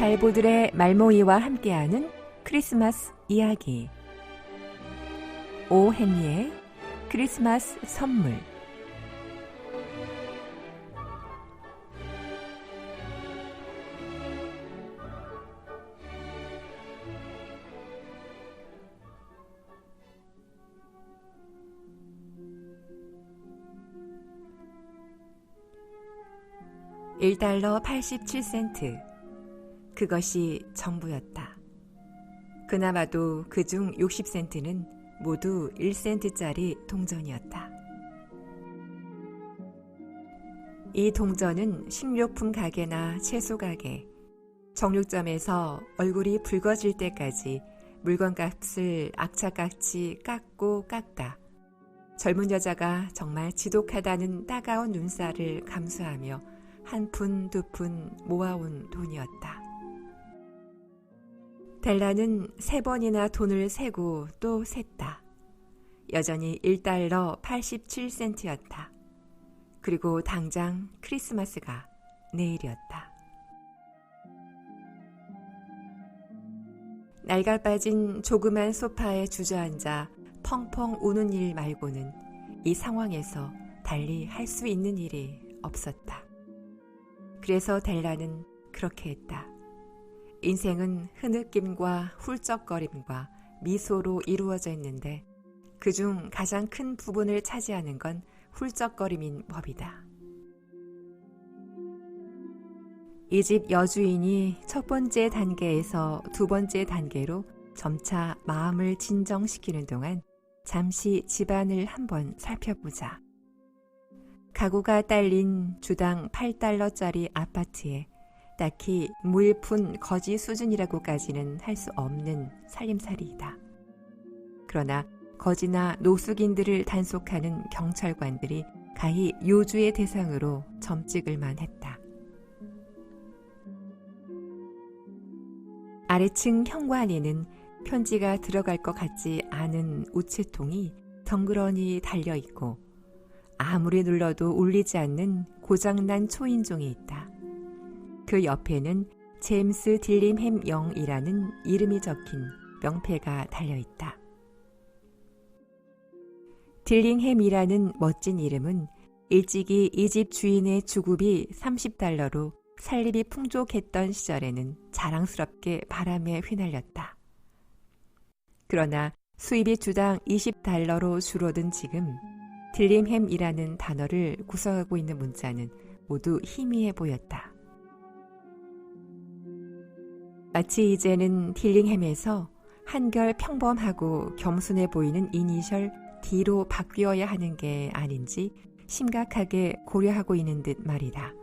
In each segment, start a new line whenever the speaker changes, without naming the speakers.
달보들의 말모이와 함께하는 크리스마스 이야기. 오 헨리의 크리스마스 선물. $1.87. 그것이 전부였다. 그나마도 그중 60센트는 모두 1센트짜리 동전이었다. 이 동전은 식료품 가게나 채소 가게, 정육점에서 얼굴이 붉어질 때까지 물건값을 악착같이 깎고 깎다 젊은 여자가 정말 지독하다는 따가운 눈살을 감수하며 한 푼, 두 푼 모아온 돈이었다. 델라는 3번이나 돈을 세고 또 셌다. 여전히 $1.87였다. 그리고 당장 크리스마스가 내일이었다. 낡아빠진 조그만 소파에 주저앉아 펑펑 우는 일 말고는 이 상황에서 달리 할 수 있는 일이 없었다. 그래서 델라는 그렇게 했다. 인생은 흐느낌과 훌쩍거림과 미소로 이루어져 있는데 그중 가장 큰 부분을 차지하는 건 훌쩍거림인 법이다. 이 집 여주인이 첫 번째 단계에서 두 번째 단계로 점차 마음을 진정시키는 동안 잠시 집안을 한번 살펴보자. 가구가 딸린 주당 $8짜리 아파트에 딱히 무일푼 거지 수준이라고까지는 할 수 없는 살림살이이다. 그러나 거지나 노숙인들을 단속하는 경찰관들이 가히 요주의 대상으로 점찍을만 했다. 아래층 현관에는 편지가 들어갈 것 같지 않은 우체통이 덩그러니 달려있고 아무리 눌러도 울리지 않는 고장난 초인종이 있다. 그 옆에는 제임스 딜림햄 영이라는 이름이 적힌 명패가 달려있다. 딜링햄이라는 멋진 이름은 일찍이 이 집 주인의 주급이 $30로 살림이 풍족했던 시절에는 자랑스럽게 바람에 휘날렸다. 그러나 수입이 주당 $20로 줄어든 지금 딜림햄이라는 단어를 구성하고 있는 문자는 모두 희미해 보였다. 마치 이제는 딜링햄에서 한결 평범하고 겸손해 보이는 이니셜 D로 바뀌어야 하는 게 아닌지 심각하게 고려하고 있는 듯 말이다.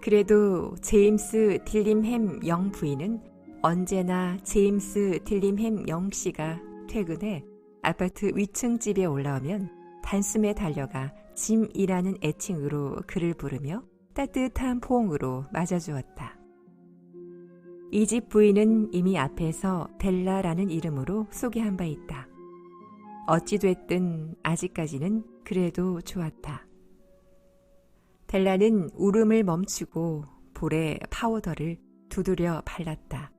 그래도 제임스 딜림햄 영 부인은 언제나 제임스 딜림햄 영 씨가 퇴근해 아파트 위층 집에 올라오면 단숨에 달려가 짐이라는 애칭으로 그를 부르며 따뜻한 포옹으로 맞아주었다. 이 집 부인은 이미 앞에서 델라라는 이름으로 소개한 바 있다. 어찌됐든 아직까지는 그래도 좋았다. 델라는 울음을 멈추고 볼에 파우더를 두드려 발랐다.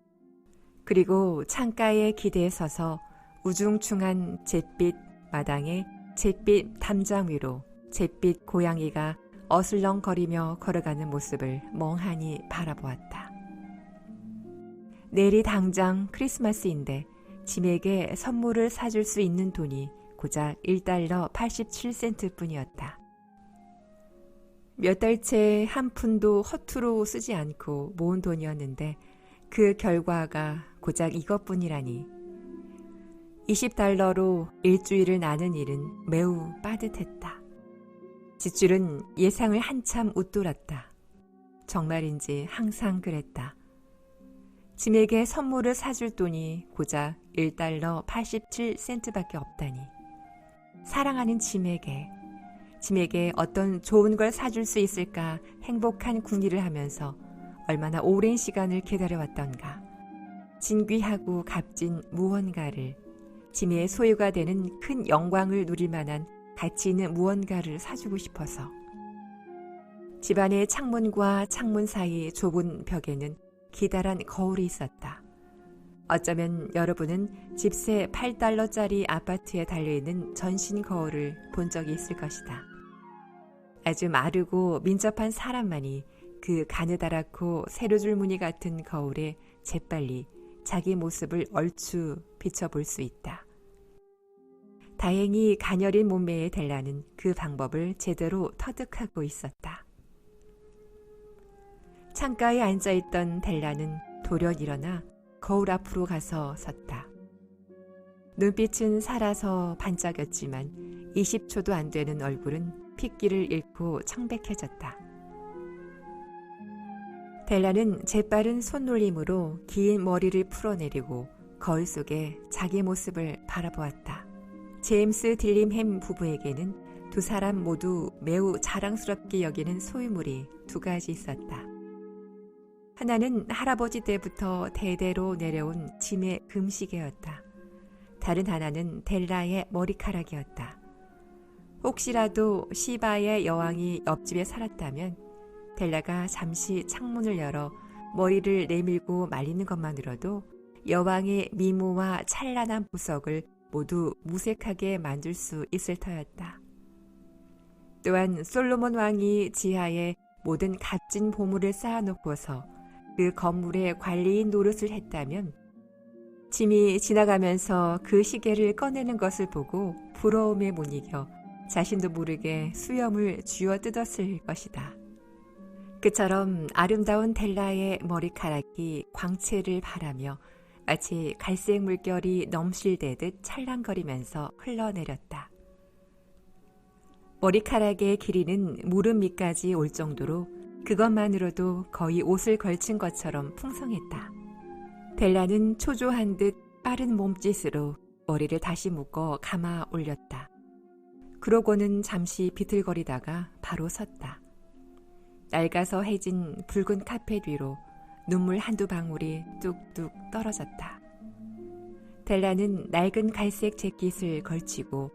그리고 창가에 기대에 서서 우중충한 잿빛 마당에 잿빛 담장 위로 잿빛 고양이가 어슬렁거리며 걸어가는 모습을 멍하니 바라보았다. 내일이 당장 크리스마스인데 짐에게 선물을 사줄 수 있는 돈이 고작 $1.87 뿐이었다. 몇 달째 한 푼도 허투루 쓰지 않고 모은 돈이었는데 그 결과가 고작 이것뿐이라니. $20로 일주일을 나는 일은 매우 빠듯했다. 지출은 예상을 한참 웃돌았다. 정말인지 항상 그랬다. 짐에게 선물을 사줄 돈이 고작 $1.87밖에 없다니. 사랑하는 짐에게 어떤 좋은 걸 사줄 수 있을까 행복한 궁리를 하면서 얼마나 오랜 시간을 기다려왔던가. 진귀하고 값진 무언가를, 짐의 소유가 되는 큰 영광을 누릴 만한 가치 있는 무언가를 사주고 싶어서. 집안의 창문과 창문 사이 좁은 벽에는 기다란 거울이 있었다. 어쩌면 여러분은 집세 8달러짜리 아파트에 달려있는 전신 거울을 본 적이 있을 것이다. 아주 마르고 민첩한 사람만이 그 가느다랗고 세로줄 무늬 같은 거울에 재빨리 자기 모습을 얼추 비춰볼 수 있다. 다행히 가녀린 몸매의 델라는 그 방법을 제대로 터득하고 있었다. 창가에 앉아있던 델라는 돌연 일어나 거울 앞으로 가서 섰다. 눈빛은 살아서 반짝였지만 20초도 안 되는 얼굴은 핏기를 잃고 청백해졌다. 델라는 재빠른 손놀림으로 긴 머리를 풀어내리고 거울 속에 자기 모습을 바라보았다. 제임스 딜림햄 부부에게는 두 사람 모두 매우 자랑스럽게 여기는 소유물이 두 가지 있었다. 하나는 할아버지 때부터 대대로 내려온 짐의 금시계였다. 다른 하나는 델라의 머리카락이었다. 혹시라도 시바의 여왕이 옆집에 살았다면 델라가 잠시 창문을 열어 머리를 내밀고 말리는 것만으로도 여왕의 미모와 찬란한 보석을 모두 무색하게 만들 수 있을 터였다. 또한 솔로몬 왕이 지하에 모든 값진 보물을 쌓아놓고서 그 건물의 관리인 노릇을 했다면 짐이 지나가면서 그 시계를 꺼내는 것을 보고 부러움에 못 이겨 자신도 모르게 수염을 쥐어뜯었을 것이다. 그처럼 아름다운 델라의 머리카락이 광채를 바라며 마치 갈색 물결이 넘실대듯 찰랑거리면서 흘러내렸다. 머리카락의 길이는 무릎 밑까지 올 정도로 그것만으로도 거의 옷을 걸친 것처럼 풍성했다. 델라는 초조한 듯 빠른 몸짓으로 머리를 다시 묶어 감아 올렸다. 그러고는 잠시 비틀거리다가 바로 섰다. 낡아서 해진 붉은 카펫 위로 눈물 한두 방울이 뚝뚝 떨어졌다. 델라는 낡은 갈색 재킷을 걸치고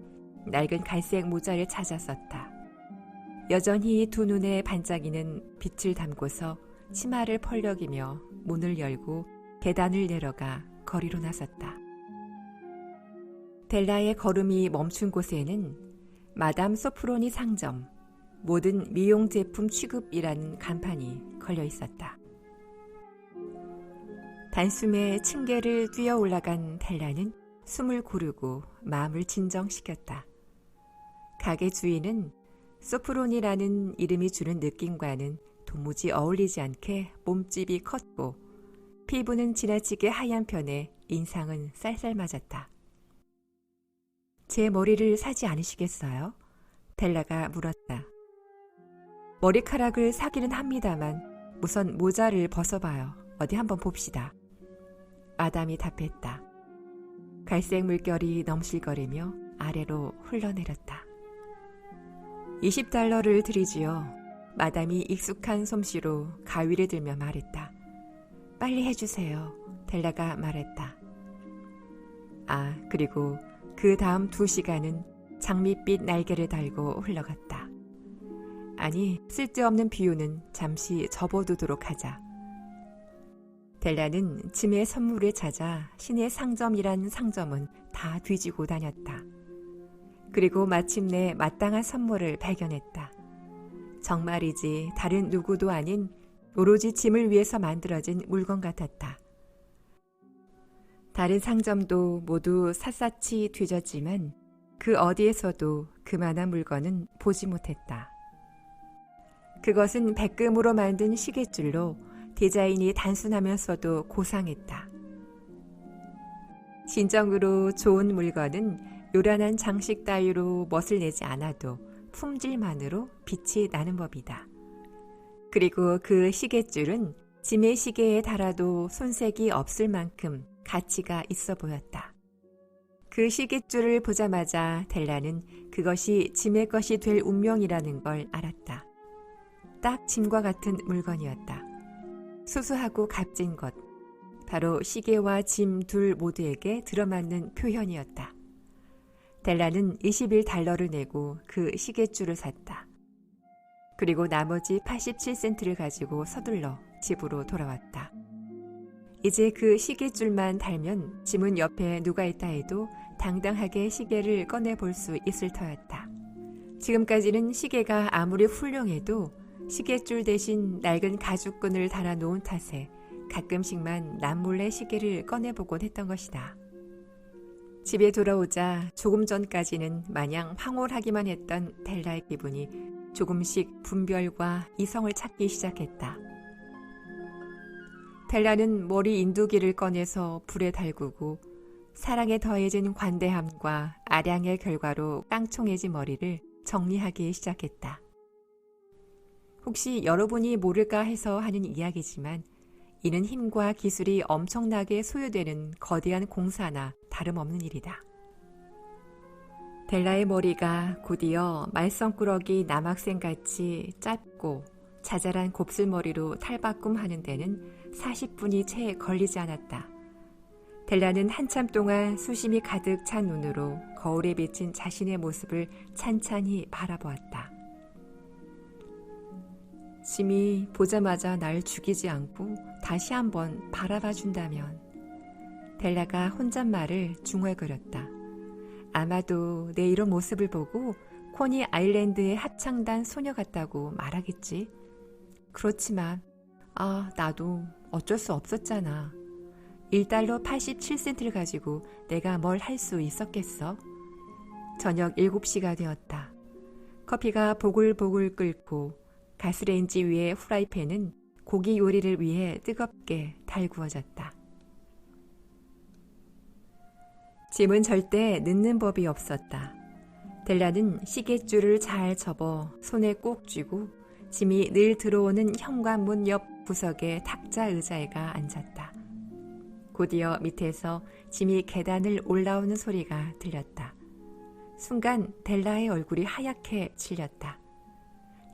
낡은 갈색 모자를 찾아 썼다. 여전히 두 눈에 반짝이는 빛을 담고서 치마를 펄럭이며 문을 열고 계단을 내려가 거리로 나섰다. 델라의 걸음이 멈춘 곳에는 마담 소프로니 상점, 모든 미용 제품 취급이라는 간판이 걸려 있었다. 단숨에 층계를 뛰어 올라간 델라는 숨을 고르고 마음을 진정시켰다. 가게 주인은 소프론이라는 이름이 주는 느낌과는 도무지 어울리지 않게 몸집이 컸고 피부는 지나치게 하얀 편에 인상은 쌀쌀맞았다. 제 머리를 사지 않으시겠어요? 델라가 물었다. 머리카락을 사기는 합니다만 우선 모자를 벗어봐요. 어디 한번 봅시다. 마담이 답했다. 갈색 물결이 넘실거리며 아래로 흘러내렸다. 20달러를 드리지요. 마담이 익숙한 솜씨로 가위를 들며 말했다. 빨리 해주세요. 델라가 말했다. 아, 그리고 그 다음 2시간은 장밋빛 날개를 달고 흘러갔다. 아니, 쓸데없는 비유는 잠시 접어두도록 하자. 델라는 짐의 선물을 찾아 신의 상점이란 상점은 다 뒤지고 다녔다. 그리고 마침내 마땅한 선물을 발견했다. 정말이지 다른 누구도 아닌 오로지 짐을 위해서 만들어진 물건 같았다. 다른 상점도 모두 샅샅이 뒤졌지만 그 어디에서도 그만한 물건은 보지 못했다. 그것은 백금으로 만든 시계줄로 디자인이 단순하면서도 고상했다. 진정으로 좋은 물건은 요란한 장식 따위로 멋을 내지 않아도 품질만으로 빛이 나는 법이다. 그리고 그 시계줄은 짐의 시계에 달아도 손색이 없을 만큼 가치가 있어 보였다. 그 시계줄을 보자마자 델라는 그것이 짐의 것이 될 운명이라는 걸 알았다. 딱 짐과 같은 물건이었다. 수수하고 값진 것, 바로 시계와 짐 둘 모두에게 들어맞는 표현이었다. 델라는 21달러를 내고 그 시계줄을 샀다. 그리고 나머지 87센트를 가지고 서둘러 집으로 돌아왔다. 이제 그 시계줄만 달면 짐은 옆에 누가 있다 해도 당당하게 시계를 꺼내볼 수 있을 터였다. 지금까지는 시계가 아무리 훌륭해도 시계줄 대신 낡은 가죽끈을 달아놓은 탓에 가끔씩만 남몰래 시계를 꺼내보곤 했던 것이다. 집에 돌아오자 조금 전까지는 마냥 황홀하기만 했던 델라의 기분이 조금씩 분별과 이성을 찾기 시작했다. 델라는 머리 인두기를 꺼내서 불에 달구고 사랑에 더해진 관대함과 아량의 결과로 깡총해진 머리를 정리하기 시작했다. 혹시 여러분이 모를까 해서 하는 이야기지만 이는 힘과 기술이 엄청나게 소요되는 거대한 공사나 다름없는 일이다. 델라의 머리가 곧이어 말썽꾸러기 남학생같이 짧고 자잘한 곱슬머리로 탈바꿈하는 데는 40분이 채 걸리지 않았다. 델라는 한참 동안 수심이 가득 찬 눈으로 거울에 비친 자신의 모습을 찬찬히 바라보았다. 짐이 보자마자 날 죽이지 않고 다시 한번 바라봐 준다면. 델라가 혼잣말을 중얼거렸다. 아마도 내 이런 모습을 보고 코니 아일랜드의 합창단 소녀 같다고 말하겠지. 그렇지만 나도 어쩔 수 없었잖아. 1달러 87센트를 가지고 내가 뭘 할 수 있었겠어? 저녁 7시가 되었다. 커피가 보글보글 끓고 가스레인지 위에 후라이팬은 고기 요리를 위해 뜨겁게 달구어졌다. 짐은 절대 늦는 법이 없었다. 델라는 시계줄을 잘 접어 손에 꼭 쥐고 짐이 늘 들어오는 현관문 옆 구석에 탁자 의자에가 앉았다. 곧이어 밑에서 짐이 계단을 올라오는 소리가 들렸다. 순간 델라의 얼굴이 하얗게 질렸다.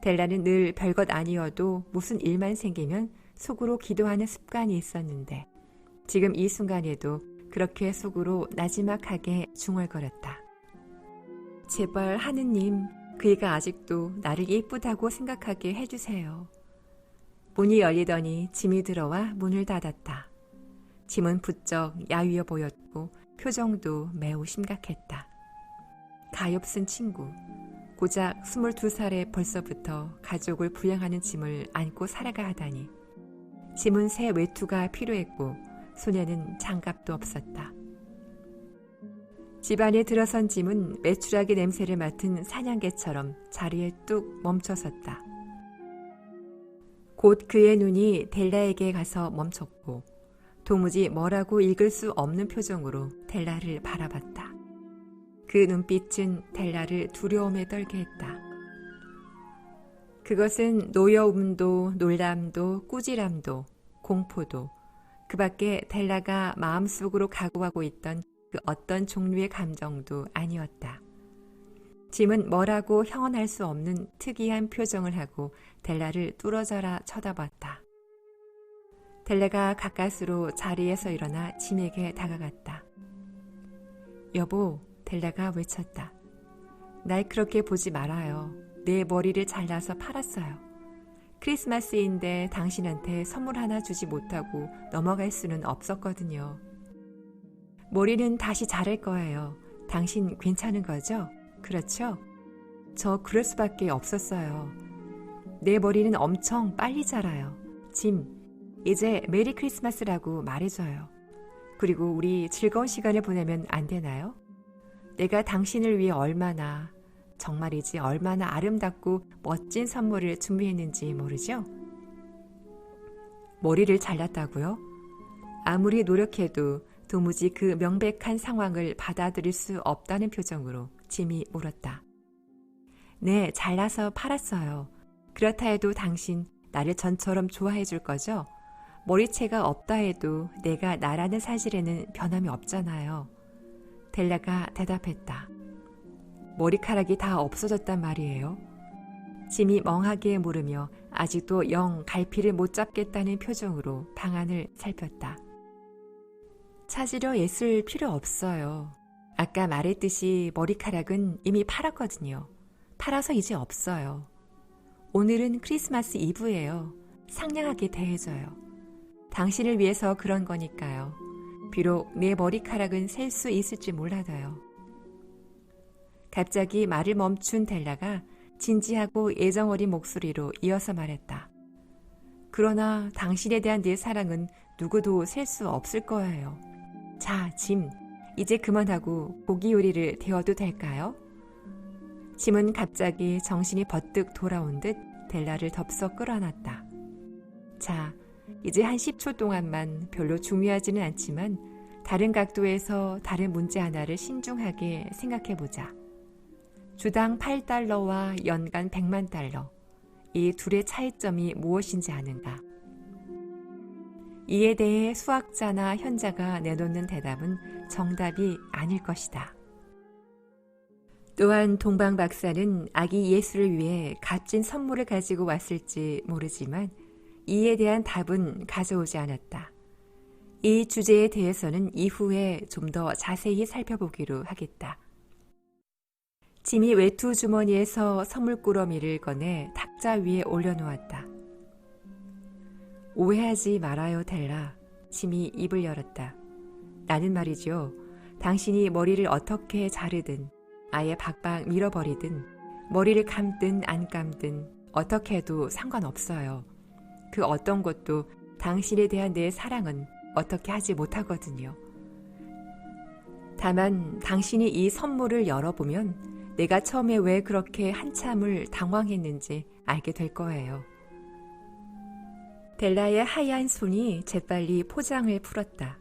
델라는 늘 별것 아니어도 무슨 일만 생기면 속으로 기도하는 습관이 있었는데 지금 이 순간에도 그렇게 속으로 나지막하게 중얼거렸다. 제발 하느님, 그이가 아직도 나를 예쁘다고 생각하게 해주세요. 문이 열리더니 짐이 들어와 문을 닫았다. 짐은 부쩍 야위어 보였고 표정도 매우 심각했다. 가엾은 친구, 고작 22살에 벌써부터 가족을 부양하는 짐을 안고 살아가 하다니. 짐은 새 외투가 필요했고 손에는 장갑도 없었다. 집안에 들어선 짐은 메추라기 냄새를 맡은 사냥개처럼 자리에 뚝 멈춰섰다. 곧 그의 눈이 델라에게 가서 멈췄고 도무지 뭐라고 읽을 수 없는 표정으로 델라를 바라봤다. 그 눈빛은 델라를 두려움에 떨게 했다. 그것은 노여움도 놀람도 꾸지람도 공포도 그 밖에 델라가 마음속으로 각오하고 있던 그 어떤 종류의 감정도 아니었다. 짐은 뭐라고 형언할 수 없는 특이한 표정을 하고 델라를 뚫어져라 쳐다봤다. 델라가 가까스로 자리에서 일어나 짐에게 다가갔다. 여보, 델라가 외쳤다. 날 그렇게 보지 말아요. 내 머리를 잘라서 팔았어요. 크리스마스인데 당신한테 선물 하나 주지 못하고 넘어갈 수는 없었거든요. 머리는 다시 자를 거예요. 당신 괜찮은 거죠? 그렇죠? 저 그럴 수밖에 없었어요. 내 머리는 엄청 빨리 자라요. 짐, 이제 메리 크리스마스라고 말해줘요. 그리고 우리 즐거운 시간을 보내면 안 되나요? 내가 당신을 위해 얼마나, 정말이지 얼마나 아름답고 멋진 선물을 준비했는지 모르죠? 머리를 잘랐다고요? 아무리 노력해도 도무지 그 명백한 상황을 받아들일 수 없다는 표정으로 짐이 물었다. 네, 잘라서 팔았어요. 그렇다 해도 당신 나를 전처럼 좋아해 줄 거죠? 머리채가 없다 해도 내가 나라는 사실에는 변함이 없잖아요. 델라가 대답했다. 머리카락이 다 없어졌단 말이에요. 짐이 멍하게 물으며 아직도 영 갈피를 못 잡겠다는 표정으로 방안을 살폈다. 찾으려 애쓸 필요 없어요. 아까 말했듯이 머리카락은 이미 팔았거든요. 팔아서 이제 없어요. 오늘은 크리스마스 이브예요. 상냥하게 대해줘요. 당신을 위해서 그런 거니까요. 비록 내 머리카락은 셀 수 있을지 몰라도요. 갑자기 말을 멈춘 델라가 진지하고 애정어린 목소리로 이어서 말했다. 그러나 당신에 대한 내 사랑은 누구도 셀 수 없을 거예요. 자, 짐, 이제 그만하고 고기 요리를 데워도 될까요? 짐은 갑자기 정신이 버뜩 돌아온 듯 델라를 덥석 끌어안았다. 자, 이제 한 10초 동안만 별로 중요하지는 않지만 다른 각도에서 다른 문제 하나를 신중하게 생각해보자. 주당 8달러와 연간 100만 달러. 이 둘의 차이점이 무엇인지 아는가? 이에 대해 수학자나 현자가 내놓는 대답은 정답이 아닐 것이다. 또한 동방 박사는 아기 예수를 위해 값진 선물을 가지고 왔을지 모르지만 이에 대한 답은 가져오지 않았다. 이 주제에 대해서는 이후에 좀 더 자세히 살펴보기로 하겠다. 짐이 외투 주머니에서 선물꾸러미를 꺼내 탁자 위에 올려놓았다. 오해하지 말아요, 델라. 짐이 입을 열었다. 나는 말이죠. 당신이 머리를 어떻게 자르든 아예 박박 밀어버리든 머리를 감든 안 감든 어떻게 해도 상관없어요. 그 어떤 것도 당신에 대한 내 사랑은 어떻게 하지 못하거든요. 다만 당신이 이 선물을 열어보면 내가 처음에 왜 그렇게 한참을 당황했는지 알게 될 거예요. 델라의 하얀 손이 재빨리 포장을 풀었다.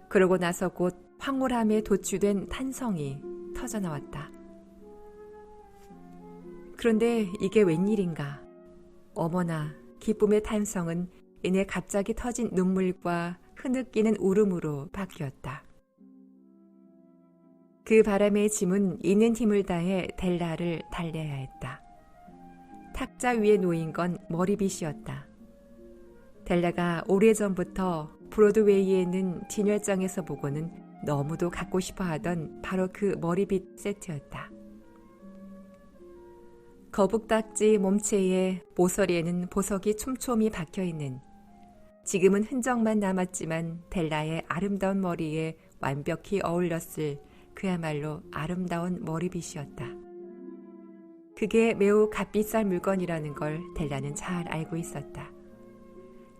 그러고 나서 곧 황홀함에 도취된 탄성이 터져나왔다. 그런데 이게 웬일인가? 어머나, 기쁨의 탄성은 이내 갑자기 터진 눈물과 흐느끼는 울음으로 바뀌었다. 그 바람에 짐은 있는 힘을 다해 델라를 달래야 했다. 탁자 위에 놓인 건 머리빗이었다. 델라가 오래전부터 브로드웨이에 있는 진열장에서 보고는 너무도 갖고 싶어 하던 바로 그 머리빗 세트였다. 거북딱지 몸체에 모서리에는 보석이 촘촘히 박혀있는, 지금은 흔적만 남았지만 델라의 아름다운 머리에 완벽히 어울렸을 그야말로 아름다운 머리빗이었다. 그게 매우 값비싼 물건이라는 걸 델라는 잘 알고 있었다.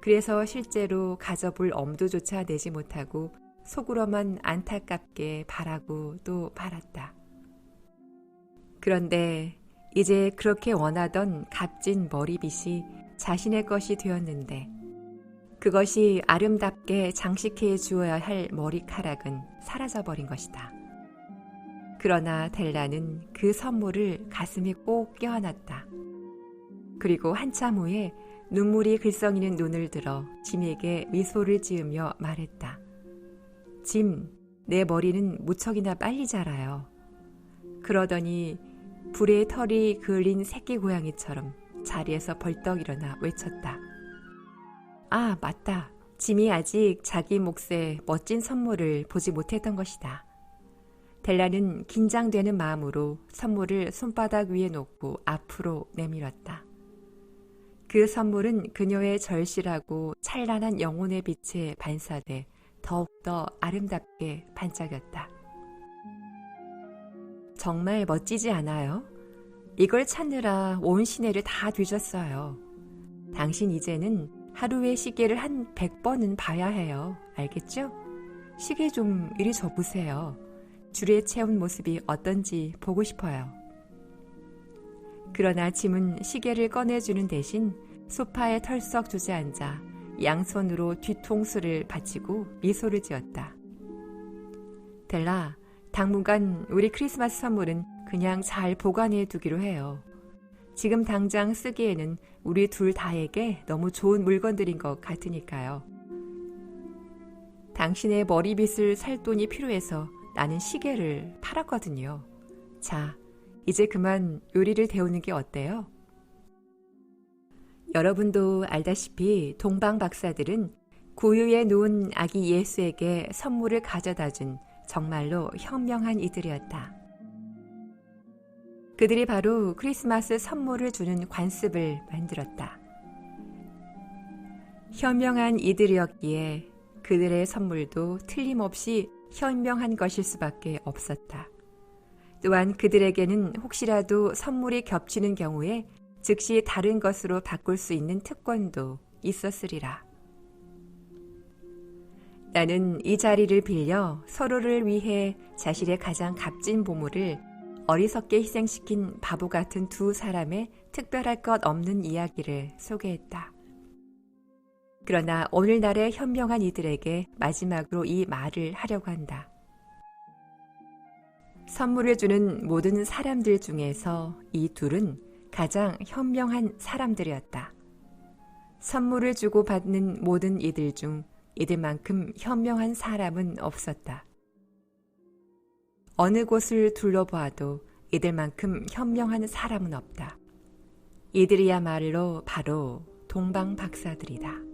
그래서 실제로 가져볼 엄두조차 내지 못하고 속으로만 안타깝게 바라고 또 바랐다. 그런데 이제 그렇게 원하던 값진 머리빗이 자신의 것이 되었는데 그것이 아름답게 장식해 주어야 할 머리카락은 사라져버린 것이다. 그러나 델라는 그 선물을 가슴에 꼭 껴안았다. 그리고 한참 후에 눈물이 글썽이는 눈을 들어 짐에게 미소를 지으며 말했다. 짐, 내 머리는 무척이나 빨리 자라요. 그러더니 불에 털이 그을린 새끼 고양이처럼 자리에서 벌떡 일어나 외쳤다. 아, 맞다. 짐이 아직 자기 몫의 멋진 선물을 보지 못했던 것이다. 델라는 긴장되는 마음으로 선물을 손바닥 위에 놓고 앞으로 내밀었다. 그 선물은 그녀의 절실하고 찬란한 영혼의 빛에 반사돼 더욱더 아름답게 반짝였다. 정말 멋지지 않아요? 이걸 찾느라 온 시내를 다 뒤졌어요. 당신 이제는 하루에 시계를 한 100번은 봐야 해요. 알겠죠? 시계 좀 이리 줘보세요. 줄에 채운 모습이 어떤지 보고 싶어요. 그러나 짐은 시계를 꺼내주는 대신 소파에 털썩 주저앉아 양손으로 뒤통수를 받치고 미소를 지었다. 델라, 당분간 우리 크리스마스 선물은 그냥 잘 보관해 두기로 해요. 지금 당장 쓰기에는 우리 둘 다에게 너무 좋은 물건들인 것 같으니까요. 당신의 머리빗을 살 돈이 필요해서 나는 시계를 팔았거든요. 자, 이제 그만 요리를 데우는 게 어때요? 여러분도 알다시피 동방 박사들은 구유에 누운 아기 예수에게 선물을 가져다 준 정말로 현명한 이들이었다. 그들이 바로 크리스마스 선물을 주는 관습을 만들었다. 현명한 이들이었기에 그들의 선물도 틀림없이 현명한 것일 수밖에 없었다. 또한 그들에게는 혹시라도 선물이 겹치는 경우에 즉시 다른 것으로 바꿀 수 있는 특권도 있었으리라. 나는 이 자리를 빌려 서로를 위해 자신의 가장 값진 보물을 어리석게 희생시킨 바보 같은 두 사람의 특별할 것 없는 이야기를 소개했다. 그러나 오늘날의 현명한 이들에게 마지막으로 이 말을 하려고 한다. 선물을 주는 모든 사람들 중에서 이 둘은 가장 현명한 사람들이었다. 선물을 주고 받는 모든 이들 중 이들만큼 현명한 사람은 없었다. 어느 곳을 둘러보아도 이들만큼 현명한 사람은 없다. 이들이야말로 바로 동방박사들이다.